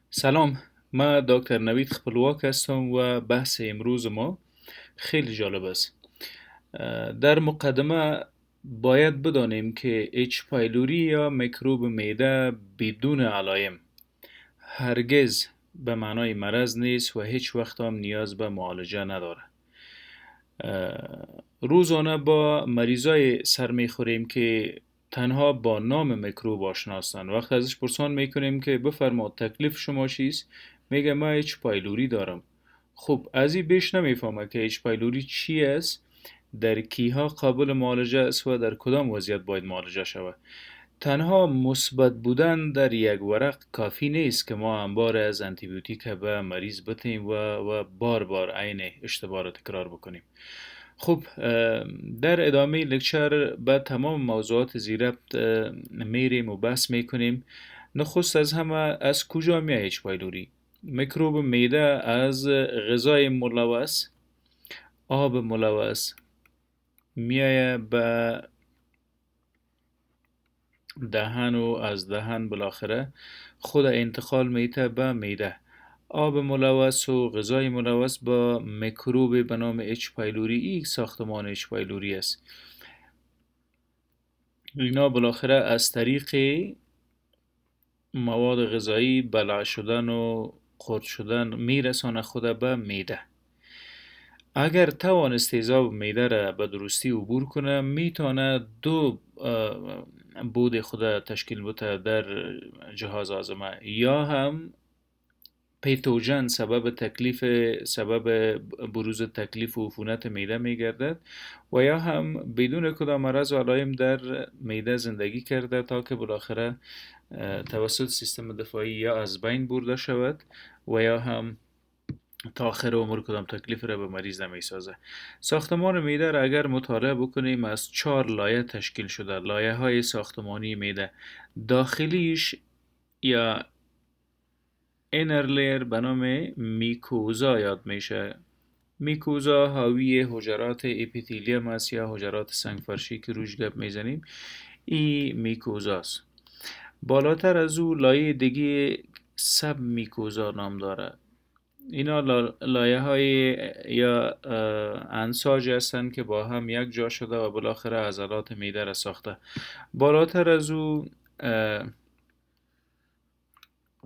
سلام، من دکتر نوید خپلواک هستم و بحث امروز ما خیلی جالب است. در مقدمه باید بدانیم که اچ پایلوری یا میکروب معده بدون علایم هرگز به معنای مرض نیست و هیچ وقت هم نیاز به معالجه نداره. روزانه با مریضای سر میخوریم که تنها با نام میکروب آشنا هستند. وقت ازش پرسان میکنیم که بفرما تکلیف شما چیست، میگه من اچ پایلوری دارم. خب از این بیش نمیفهمه که اچ پایلوری چی است، در کیها قابل معالجه است و در کدام وضعیت باید معالجه شود. تنها مثبت بودن در یک ورق کافی نیست که ما انبار از انتیبیوتیک به مریض بتیم و بار بار عین اشتباه را تکرار بکنیم. خب، در ادامه لکچر به تمام موضوعات زیربط میریم و بحث میکنیم. نخست از همه از کجا میاد اچ پایلوری؟ میکروب معده از غذای ملوث، آب ملوث میاد به دهن و از دهن بالاخره خود انتقال میته به معده. آب ملوث و غذای ملوث با میکروب به نام اچ پایلوری، یک ساختمان اچ پایلوری است. اینا بالاخره از طریق مواد غذایی بلع شدن و خورد شدن میرسانه خود به معده. اگر توانست تیزاب معده را به درستی عبور کنه، میتونه دو بود خود تشکیل بده در جهاز هاضمه، یا هم پیتوژن سبب بروز تکلیف و عفونت معده میگردد، و یا هم بدون کدام مرض و علائم در معده زندگی کرده تا که بالاخره توسط سیستم دفاعی یا از بین برده شود و یا هم تا آخر عمر کدام تکلیف را به مریض نمی سازه. ساختمان معده را اگر مطالعه بکنیم از 4 لایه تشکیل شده. لایه های ساختمانی معده داخلیش یا اینر لیر به نام میکوزا یاد میشه. میکوزا حاوی حجرات اپیتیلیوم است یا حجرات سنگفرشی که روش گپ میزنیم. این میکوزاست. بالاتر از او لایه دیگه سب میکوزا نام داره. اینا لایه های یا انساج هستند که با هم یک جا شده و بالاخره عضلات معده را ساخته. بالاتر از او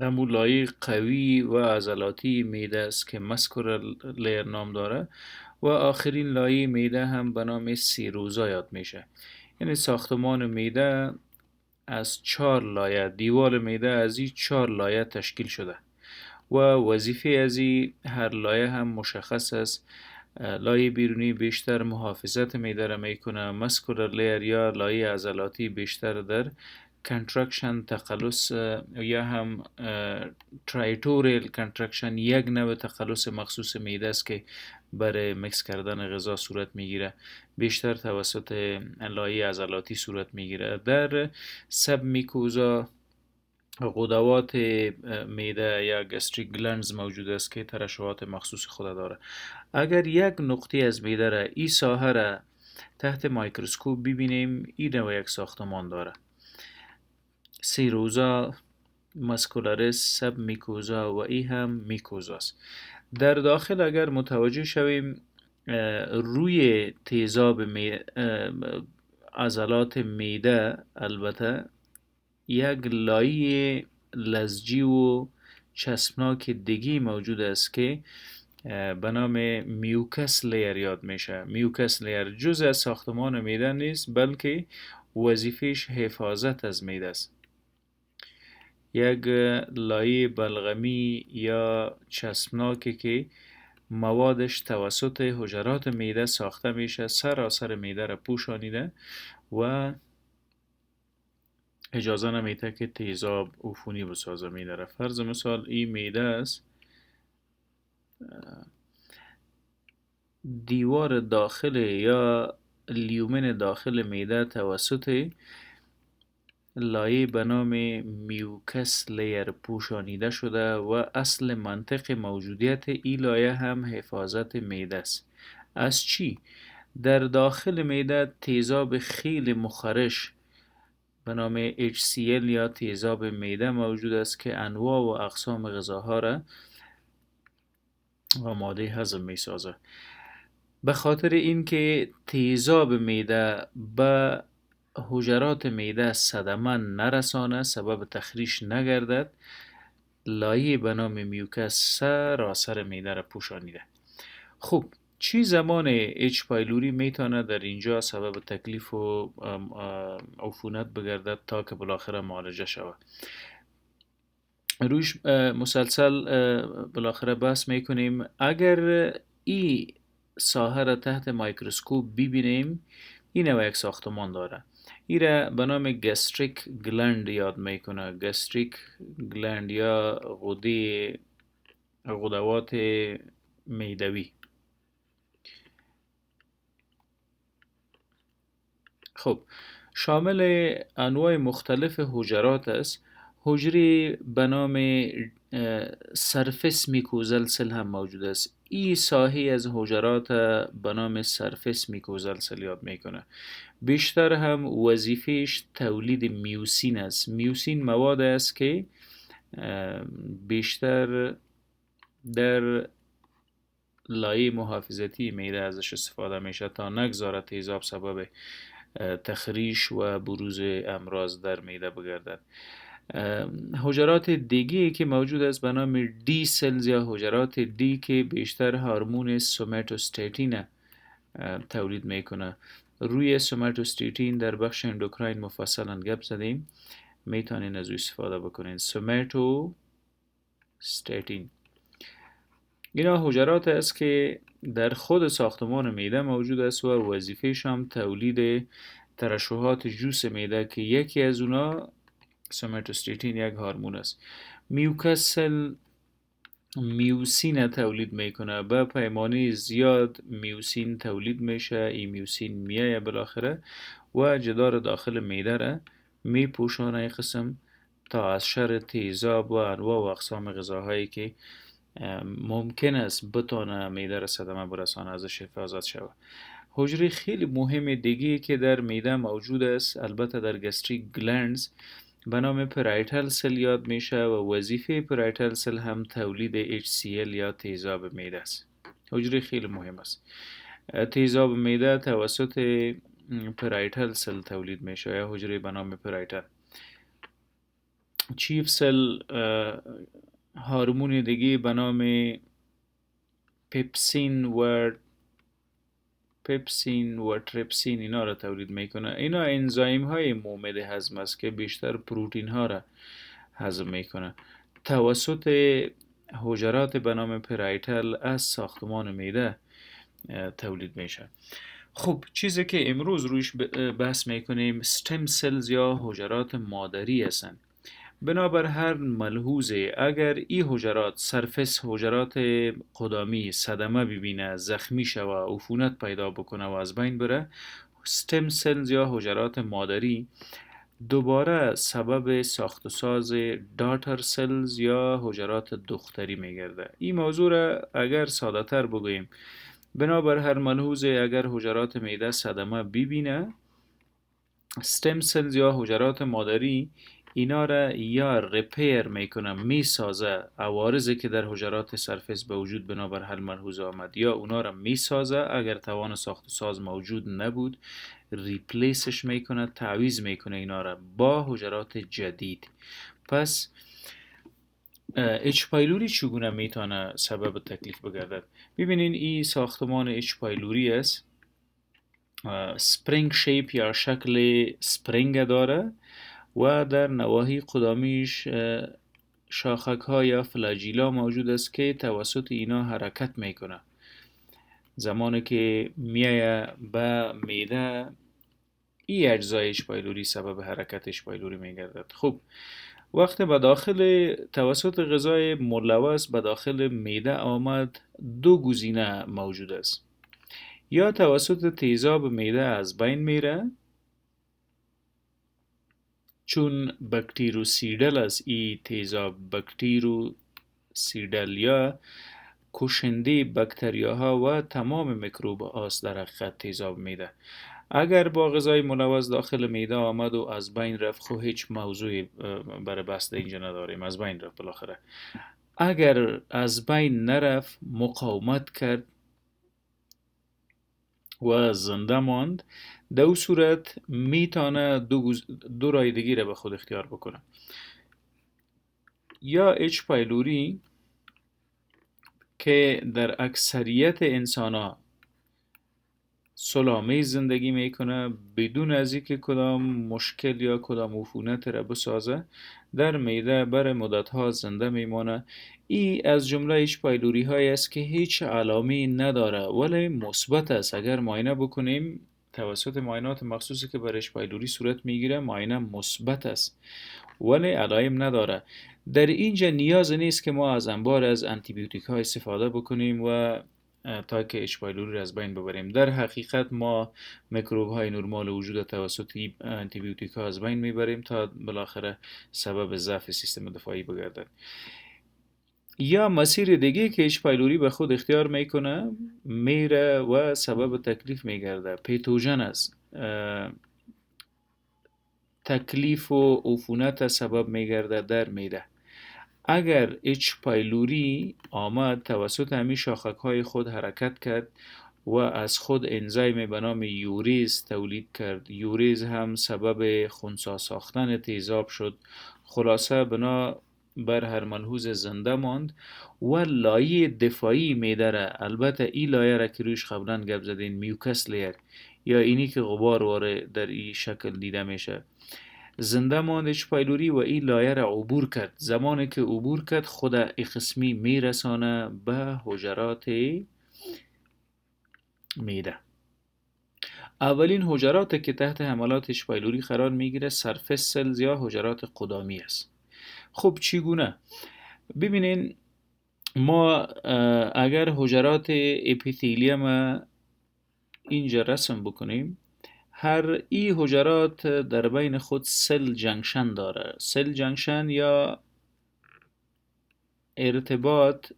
همون لایه قوی و عضلاتی معده است که مسکولار لیر نام داره، و آخرین لایه معده هم به نام سیروزا یاد میشه. یعنی ساختمان معده از 4 لایه، دیوال معده از این 4 لایه تشکیل شده و وظیفه از این هر لایه هم مشخص است. لایه بیرونی بیشتر محافظت معده را میکنه. مسکولار لیر یا لایه عضلاتی بیشتر در کنترکشن، تقلص یا هم ترایتوریل کنترکشن، یک نوع تقلص مخصوص معده است که برای مکس کردن غذا صورت میگیره، بیشتر توسط لایه عضلاتی صورت میگیره. در سب میکوزا غدوات معده یا گستریک گلندز موجود است که ترشحات مخصوص خود داره. اگر یک نقطه از معده را، این ساحه را تحت مایکروسکوپ ببینیم، این نوع یک ساختمان داره: سیروزا، مسکولارس، سب میکوزا و ای هم میکوزاست. در داخل اگر متوجه شویم، روی تیزاب عضلات معده البته یک لایه لزجی و چسبناک دیگی موجود است که به نام میوکس لیر یاد میشه. میوکس لیر جز از ساختمان معده نیست، بلکه وظیفهش حفاظت از معده است. یک لایه بلغمی یا چسبناکی که موادش توسط حجرات معده ساخته میشه، سراسر معده را پوشانیده و اجازه نمیده که تیزاب عفونی بسازه معده را. فرض مثال این معده است، دیوار داخل یا لیومن داخل معده توسط لایه به نام میوکس لیر پوشانیده شده و اصل منطق موجودیت این لایه هم حفاظت معده است. از چی؟ در داخل معده تیزاب خیلی مخرش به نام HCl یا تیزاب معده موجود است که انواع و اقسام غذاها را آماده هضم می سازه. به خاطر اینکه تیزاب معده به حجرات معده صدمه نرسانه، سبب تخریش نگردد، لایه به نام میوکس سراسر معده را پوشانیده. خب چی زمان اچ پایلوری میتونه در اینجا سبب تکلیف و عفونت بگردد تا که بالاخره معالجه شود؟ روش مسلسل بالاخره بحث میکنیم. اگر این ساحه را تحت مایکروسکوپ ببینیم، این یک ساختمان داره. این را به نام گستریک گلند یاد میکنه. گستریک گلند یا غدوات معدوی. خب شامل انواع مختلف حجرات است. حجره به نام سرفس میکوزل سل هم موجود است. این ساحه از حجرات به نام سرفس میکوزل سل یاد میکنه. بیشتر هم وظیفهش تولید میوسین است. میوسین مواد است که بیشتر در لایه محافظتی معده ازش استفاده میشه تا نگذاره تیزاب سبب تخریش و بروز امراض در معده بگردد. حجرات دیگه که موجود است به نام دی سلز یا حجرات دی که بیشتر هورمون سوماتوستاتین تولید میکنه. روی سوماتوستاتین در بخش اندوکراین مفصلا گپ زدیم، میتونین از او استفاده بکنین. سوماتوستاتین اینا حجرات است که در خود ساختمان معده موجود است و وظیفه‌ش هم تولید ترشحات جوس معده که یکی از اونا سوماتوستاتین یک هورمون است. میوکس سل میوسین تولید میکنه. به پیمانه زیاد میوسین تولید میشه. این میوسین میایه بالاخره و جدار داخل معده را میپوشانه این قسم تا از شر تیزاب و انواع و اقسام غذاهایی که ممکن است بتونه معده را صدمه برسانه ازش حفاظت شود. حجره خیلی مهم دیگه که در معده موجود است، البته در گستریک گلندز، به نام پرایتال سل یاد میشه و وظیفه پرایتال سل هم تولید HCl یا تیزاب معده است. حجره خیلی مهم است. تیزاب معده توسط پرایتال سل تولید میشه یا حجره به نام پرایتال. چیف سل هورمون دیگه به نام پپسین و تریپسین اینا را تولید میکنه. اینا انزایم های مومد هضم است که بیشتر پروتین ها را هضم میکنه. توسط حجرات به نام پرایتال از ساختمان معده تولید میشه. خب چیزی که امروز روش بحث میکنیم استم سلز یا حجرات مادری هستند. بنابر هر ملحوظه اگر این حجرات سرفس حجرات قدامی صدمه ببینه، زخمی شوه، عفونت پیدا بکنه و از بین بره، استم سلز یا حجرات مادری دوباره سبب ساخت و ساز داتر سلز یا حجرات دختری میگرده. این موضوع را اگر ساده تر بگوییم، بنابر هر ملحوظه اگر حجرات معده صدمه ببینه، استم سلز یا حجرات مادری اینا را یا ریپیر میکنه، میسازه عوارضی که در حجرات سرفس به وجود بنابر هر ملحوظه آمد، یا اونا را میسازه اگر توان ساخت و ساز موجود نبود ریپلیسش میکنه، تعویض میکنه اینا را با حجرات جدید. پس اچ پایلوری چگونه میتونه سبب تکلیف بگردد؟ ببینین این ساختمان اچ پایلوری است. سپرینگ شیپ یا شکل سپرینگ داره و در نواحی قدامیش شاخک ها یا فلاجیلا موجود است که توسط اینا حرکت میکنه. زمانی که میایه به معده، این اجزای اچ پایلوری سبب حرکت اچ پایلوری میگردد. خب وقتی به داخل توسط غذای ملوث به داخل معده آمد، دو گزینه موجود است. یا توسط تیزاب معده از بین میره، چون بکتریوسیدل است. ای تیزاب بکتریوسیدل یا کشنده بکتریاها و تمام میکروب هاست در حقیقت تیزاب معده. اگر با غذای ملوث داخل معده آمد و از بین رفت، خب هیچ موضوعی برای بحث اینجا نداریم، از بین رفت بالاخره. اگر از بین نرفت، مقاومت کرد و زنده ماند، در او صورت میتونه دو راه دیگه را به خود اختیار بکنه. یا اچ پایلوری که در اکثریت انسان ها سلامی زندگی میکنه بدون از اینکه کدام مشکل یا کدام عفونت را بسازه، در معده بر مدت ها زنده میمانه. ای از جمله اچ پایلوری های است که هیچ علامه نداره ولی مثبت است. اگر معاینه بکنیم توسط معاینات مخصوصی که بر اچ پایلوری صورت میگیره، معاینه مثبت است ولی علائم نداره. در اینجا نیاز نیست که ما از انبار از آنتی بیوتیک ها استفاده بکنیم و تا که اچ پایلوری را از بین ببریم. در حقیقت ما میکروب های نرمال وجود توسط آنتی بیوتیک ها از بین میبریم تا بالاخره سبب ضعف سیستم دفاعی بگردد. یا مسیر دیگه که اچ پایلوری به خود اختیار میکنه، میره و سبب تکلیف میگرده، پیتوژن است. تکلیف و عفونت سبب میگرده در معده. اگر اچ پایلوری آمد توسط همین شاخک های خود حرکت کرد و از خود انزیم به نام یوریز تولید کرد، یوریز هم سبب خنثی ساختن تیزاب شد، خلاصه بنا بر هر ملحوظ زنده ماند و لایه دفاعی معده را، البته این لایه را که رویش قبلا گپ زدین میوکس لیر یا اینی که غبار واره در این شکل دیده میشه، زنده ماند اچ پایلوری و این لایه را عبور کرد. زمانی که عبور کرد خود ای قسمی میرسانه به حجرات معده. اولین حجرات که تحت حملات اچ پایلوری قرار میگیره سرفس سلز یا حجرات قدامی است. خب چگونه؟ ببینین، ما اگر حجرات اپیتیلیوم اینجا رسم بکنیم، هر ای حجرات در بین خود سل جنکشن داره. سل جنکشن یا ارتباط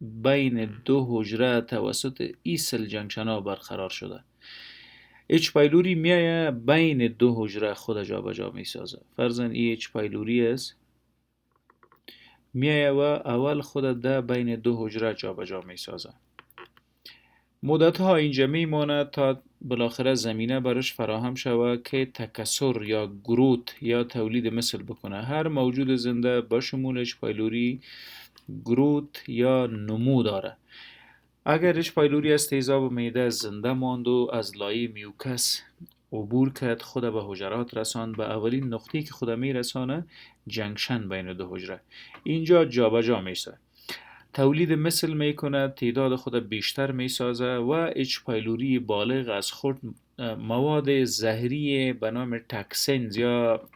بین دو حجره توسط ای سل جنکشن ها برقرار شده. اچ پایلوری میایه بین دو حجره خود جا به جا میسازه. فرضاً ای اچ پایلوری است، میایه و اول خود ده بین دو حجره جا به جا میسازه. مدت ها اینجا میماند تا بالاخره زمینه براش فراهم شود که تکثر یا گروت یا تولید مثل بکنه. هر موجود زنده با شمول اچ پایلوری گروت یا نمو داره. اگر اچ پایلوری از تیزاب معده زنده ماند و از لایه میوکس عبور کرد، خود به حجرات رساند، به اولین نقطه‌ای که خود میرسانه جنکشن بین دو حجره، اینجا جابجا میشه، تولید مثل میکنه، تعداد خود بیشتر میسازه و اچ پایلوری بالغ از خود مواد زهری به نام تاکسینز یا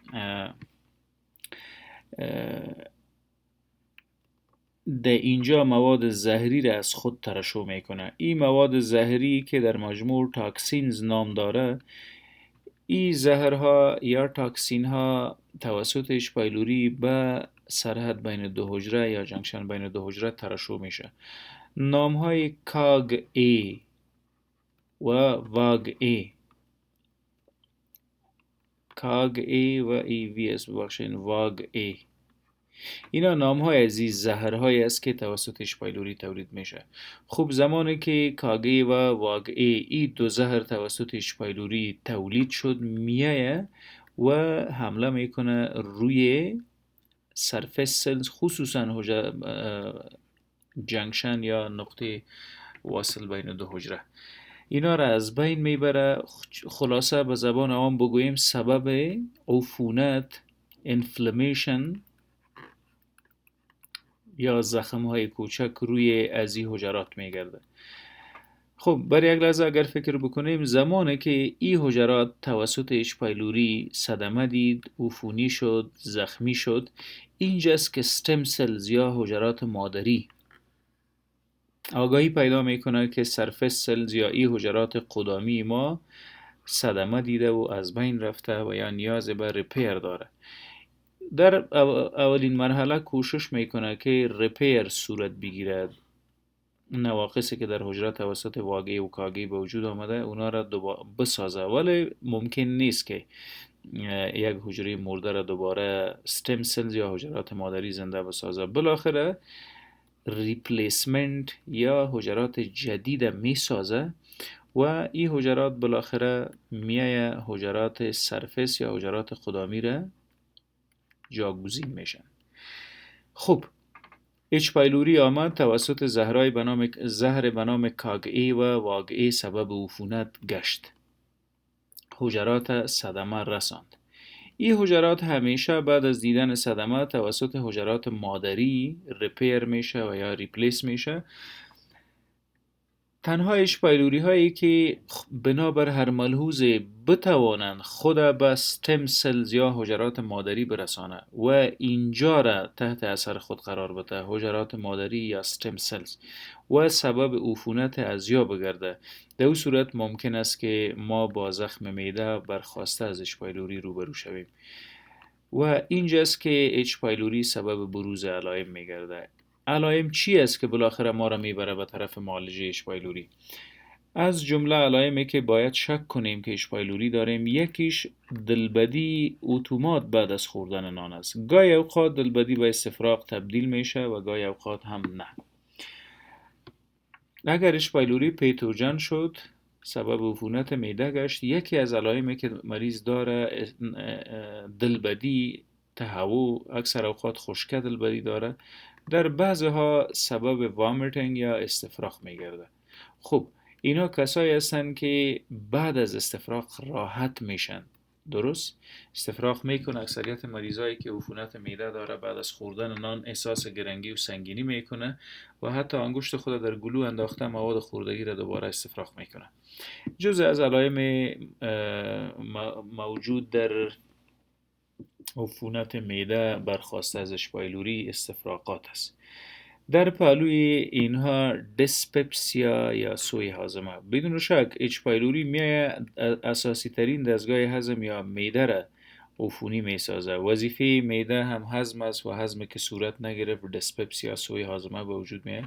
در اینجا مواد زهری را از خود ترشح میکنه. این مواد زهری که در مجموع تاکسینز نام داره، این زهرها یا تاکسین ها توسط اچ پایلوری به سرحد بین دو حجره یا جنکشن بین دو حجره ترشح میشه. نام های کاگ ای و واگ ای، کاگ ای و ای وی اس ببخشین واگ ای، اینا نام های از این زهرهایی است که توسط اچ پایلوری تولید میشه. خوب زمانی که کاگ ای و واگ ای این دو زهر توسط اچ پایلوری تولید شد، میایه و حمله میکنه روی سرفیس سلز، خصوصا جنکشن یا نقطه واصل بین دو حجره، اینا را از بین میبره. خلاصه به زبان عام بگوییم سبب عفونت، انفلمیشن یا زخم های کوچک روی از این حجرات میگرده. خب برای یک لحظه اگر فکر بکنیم، زمانی که این حجرات توسط اچ پایلوری صدمه دید، عفونی شد، زخمی شد، اینجاست که استم سلز یا حجرات مادری آگاهی پیدا میکنه که سرفیس سلز یا این حجرات قدامی ما صدمه دیده و از بین رفته و یا نیاز به ریپیر داره. در اولین مرحله کوشش میکنه که ریپیر صورت بگیرد، نواقصی که در حجره توسط واگه و کاگه به وجود آمده اونا را بسازه، ولی ممکن نیست که یک حجره مرده را دوباره ستم سلز یا حجرات مادری زنده بسازه. بالاخره ریپلیسمنت یا حجرات جدید می سازه و این حجرات بالاخره میای حجرات سرفس یا حجرات خدامی را جاگزین میشن. خب اچ پایلوری آمد توسط زهر به نام کاگ و واگ سبب عفونت گشت، حجرات صدمه رساند. این حجرات همیشه بعد از دیدن صدمه توسط حجرات مادری ریپیر میشه و یا ریپلیس میشه. تنها اچ پایلوری هایی که بنابر هر ملحوظه بتوانند خود به ستم سلز یا حجرات مادری برسانه و اینجا را تحت اثر خود قرار بده، حجرات مادری یا ستم سلز، و سبب عفونت ازیا بگرده، در این صورت ممکن است که ما با زخم معده برخواسته از اچ پایلوری روبرو شویم و اینجاست که اچ پایلوری سبب بروز علائم میگرده. علائم چی است که بالاخره ما را میبره به طرف معالجه اچ پایلوری؟ از جمله علائمی که باید شک کنیم که اچ پایلوری داریم، یکیش دلبدی اتومات بعد از خوردن نان است. گاهی اوقات دلبدی به استفراغ تبدیل میشه و گاهی اوقات هم نه. اگر اچ پایلوری پیتوژن شد، سبب عفونت معده گشت، یکی از علائمی که مریض داره دلبدی، تهوع، اکثر اوقات خشکی دلبدی داره، در بعضها سبب وامیتینگ یا استفراغ میگرده. خب اینا کسایی هستن که بعد از استفراغ راحت میشن. درست؟ استفراغ میکنه. اکثریت مریضایی که عفونت معده داره بعد از خوردن نان احساس گرنگی و سنگینی میکنه و حتی انگشت خود در گلو انداخته مواد خوردگی را دوباره استفراغ میکنه. جزء از علائم موجود در عفونت معده برخواسته از اچ پایلوری استفراغات است. در پهلوی اینها دیسپپسیا یا سوی هاضمه. بدون شک اچ پایلوری میایه اساسی ترین دستگاه هضم یا معده را عفونی میسازه. وظیفه معده هم هضم است و هضم که صورت نگرفت دیسپپسیا سوی هاضمه به وجود میاد.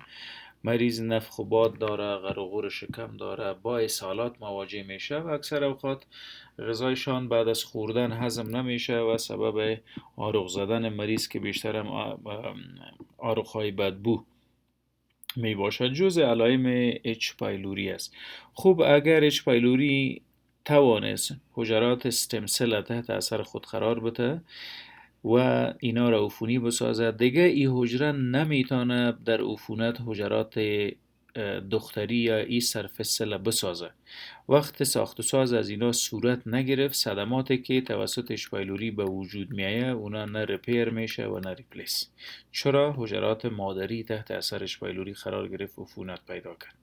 مریض نفخ و باد داره، غر و غور شکم داره، با اسهالات مواجه میشه و اکثر اوقات غذایشان بعد از خوردن هضم نمیشه و سبب آروغ زدن مریض که بیشتر هم آروغ های بدبو می باشد. جزء علائم اچ پایلوری است. خوب اگر اچ پایلوری توانست حجرات ستم سل تحت اثر خود قرار بده و اینا را عفونی بسازه، دیگه این حجره نمیتونه در عفونت حجرات دختری یا ای سرفس سل بسازه. وقت ساخت و ساز از اینا صورت نگرفت، صدماتی که توسط اچ پایلوری به وجود میایه اونا نه ریپیر میشه و نه ریپلیس. چرا؟ حجرات مادری تحت اثر اچ پایلوری قرار گرفت و عفونت پیدا کرد.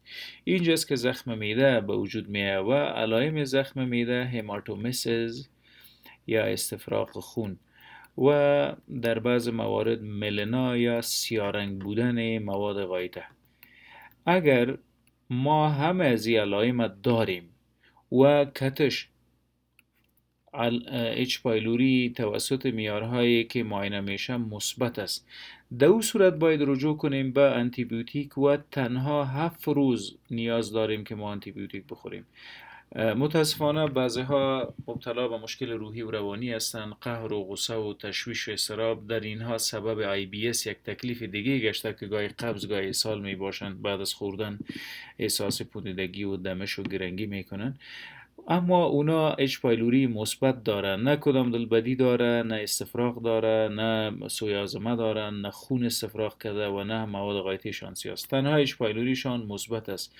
اینجاست که زخم معده به وجود میایه و علائم زخم معده هماتومسیس یا استفراغ خون و در بعض موارد ملنا یا سیارنگ بودن مواد غایطه. اگر ما همه از این علائم داریم و کتش اچ پایلوری توسط معیارهایی که معاینه میشه مثبت است، در اون صورت باید رجوع کنیم به آنتی بیوتیک و تنها 7 روز نیاز داریم که ما آنتی بیوتیک بخوریم. متاسفانه بعضیها مبتلا به مشکل روحی و روانی هستند. قهر و غصه و تشویش و اضطراب در اینها سبب IBS یک تکلیف دیگه گشته که گاهی قبض گاهی اسهال می باشند. بعد از خوردن احساس پوسیدگی و دمش و گرنگی میکنن. اما اونا اچ پایلوری مثبت داره، نه کدام دلبدی داره، نه استفراغ داره، نه سوی هاضمه داره، نه خون استفراغ کرده و نه مواد غایطی شان سیاست. تنها اچ پایلوریشان مثبت است.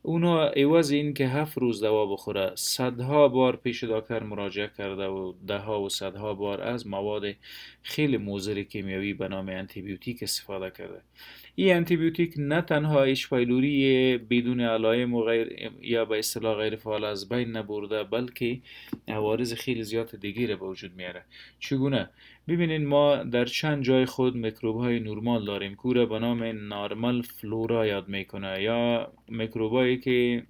اونا عوض این که 7 روز دوا بخوره صدها بار پیش دکتر مراجعه کرده و ده ها و صدها بار از مواد خیلی مضر کیمیاوی به نام آنتی بیوتیک استفاده کرده. این آنتی بیوتیک نه تنها اچ پایلوری بدون علائم و غیر یا به اصطلاح غیر فعال از بین نبرده، بلکه عوارض خیلی زیاد دیگه را به وجود میاره. چگونه؟ ببینین ما در چند جای خود میکروب های نورمال داریم که را به نام نارمال فلورا یاد میکنه یا میکروب هایی که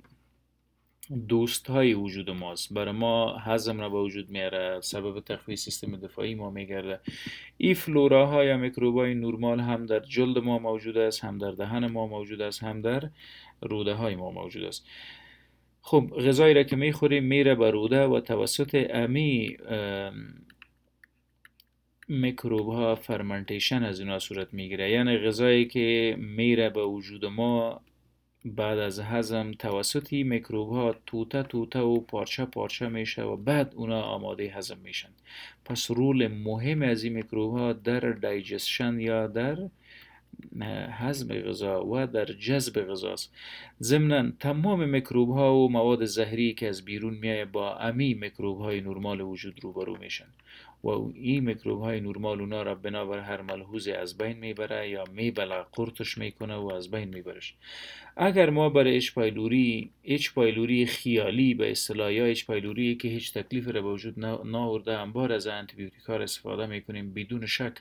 دوست های وجود ماست، برای ما هضم را به وجود میاره، سبب تقویت سیستم دفاعی ما میگرده. این فلوراها یا میکروبای نورمال هم در جلد ما موجود است، هم در دهن ما موجود است، هم در روده های ما موجود است. خب غذایی را که میخوریم میره به روده و توسط امی میکروب ها فرمنتیشن از اینا صورت میگیره. یعنی غذایی که میره به وجود ما بعد از هضم توسط میکروب ها توته توته و پارچه پارچه میشه و بعد اونا آماده هضم میشن. پس رول مهم از این میکروب ها در دایجستشن یا در هضم غذا و در جذب غذا است. ضمناً تمام میکروب ها و مواد زهری که از بیرون میایه با امی میکروب های نرمال وجود روبرو میشن و این میکروب های نرمال اونا را بنابر هر ملحوظی از بین میبره یا میبلع قرطش میکنه و از بین میبرش. اگر ما برای اچ پایلوری خیالی به اصطلاح یا اچ پایلوری که هیچ تکلیف را به وجود نآورده انبار از آنتی بیوتیک ها استفاده میکنیم، بدون شک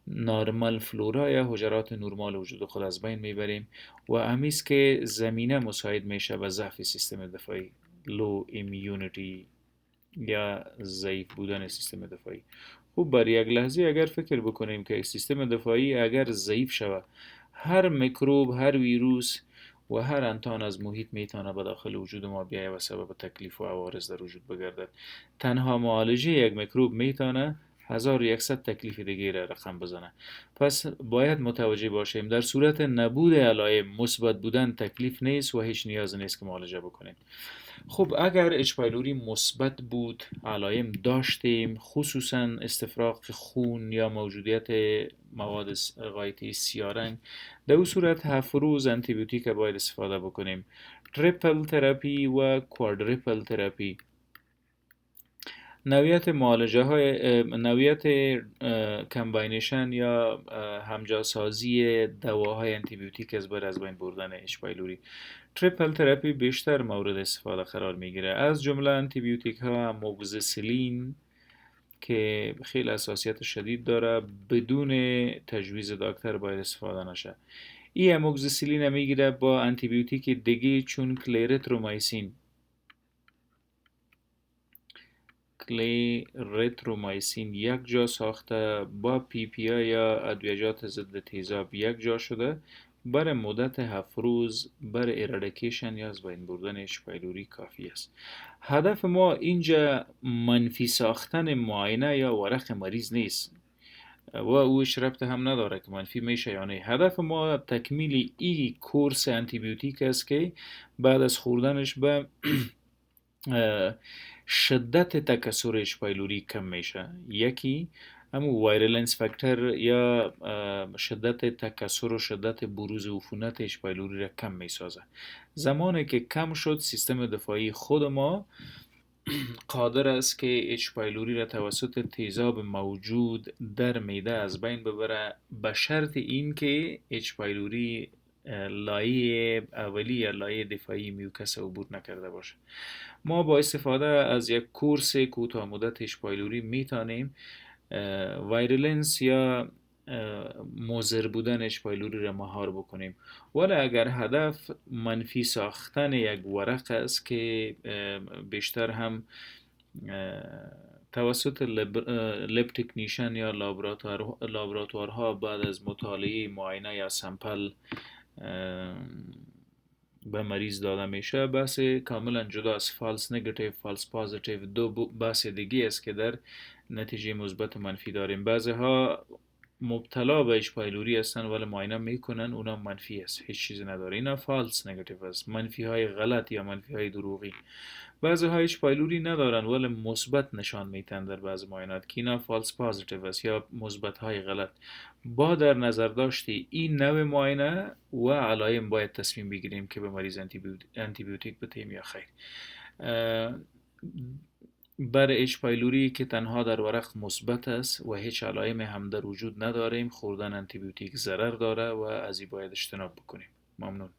نارمال فلورا یا حجرات نرمال وجود خود از بین میبریم و همیست که زمینه مساعد میشه به ضعف سیستم دفاعی، لو ایمیونیتی یا ضعیف بودن سیستم دفاعی. خوب برای یک لحظه اگر فکر بکنیم که سیستم دفاعی اگر ضعیف شود، هر میکروب، هر ویروس و هر انتان از محیط میتونه به داخل وجود ما بیاید و سبب تکلیف و عوارض در وجود بگردد. تنها معالجه یک میکروب میتونه 1100 تکلیف دیگه را رقم بزنه. پس باید متوجه باشیم در صورت نبود علائم مثبت بودن تکلیف نیست و هیچ نیاز نیست که معالجه بکنیم. خب اگر اچ پایلوری مثبت بود، علائم داشتیم، خصوصا استفراغ خون یا موجودیت مواد غایطی سیارنگ، در اون صورت 7 روز آنتی بیوتیک باید استفاده بکنیم. تریپل تراپی و کوادرپل تراپی نوعیت معالجه های نوعیت کمباینیشن یا همجاسازی دواهای آنتی بیوتیک از بین بردن اچ پایلوری. تریپل تراپی بیشتر مورد استفاده قرار میگیره. از جمله آنتی بیوتیک ها موکزیسیلین که خیلی حساسیت شدید داره بدون تجویز دکتر باید استفاده نشه. این اموکزیسیلین میگیره با آنتی بیوتیک دیگه چون کلیرترومایسین یک جا ساخته با پی پی آی یا ادویجات ضد تیزاب یک جا شده، برای مدت 7 روز برای ایرادیکیشن یا از بین بردن اچ پایلوری کافی است. هدف ما اینجا منفی ساختن معاینه یا ورق مریض نیست و اوش ربط هم نداره که منفی میشه یا نه. هدف ما تکمیل ای کورس آنتی بیوتیک است که بعد از خوردنش به شدت تکثر اچ پایلوری کم میشه. یکی همون وایرلنس فاکتور یا شدت تکثر و شدت بروز عفونت اچ پایلوری را کم میسازه. زمانی که کم شد، سیستم دفاعی خود ما قادر است که اچ پایلوری را توسط تیزاب موجود در معده از بین ببره، به شرط این که اچ پایلوری لایه اولی یا لایه دفاعی میوکس عبور نکرده باشه. ما با استفاده از یک کورس کوتاه مدت اچ پایلوری میتونیم وایرلنس یا مضر بودن اچ پایلوری را مهار بکنیم. ولی اگر هدف منفی ساختن یک ورق است که بیشتر هم توسط لب تکنیشن یا لابراتوارها بعد از مطالعه معاینه یا سمپل به مریض داده میشه، بحث کاملا جدا از فالس نگاتیو فالس پازیتیو دو بحث دیگه است که در نتیجه مثبت منفی داریم. بعضی ها مبتلا به اچ پایلوری هستن ولی معاینه میکنن اونا منفی است، هیچ چیزی نداره، اینا فالس نگاتیو است، منفی های غلط یا منفی های دروغی. بعضی ها اچ پایلوری ندارن ولی مثبت نشان میتن در بعض معاینات که اینا فالس پازیتیو است یا مثبت های غلط. با در نظر داشتی این نوع معاینه و علائم باید تصمیم بگیریم که به مریض آنتی بیوتیک بدهیم یا خیر. برای اچ پایلوری که تنها در ورق مثبت است و هیچ علائم هم در وجود نداریم، خوردن آنتی بیوتیک ضرر داره و از این باید اجتناب بکنیم. ممنون.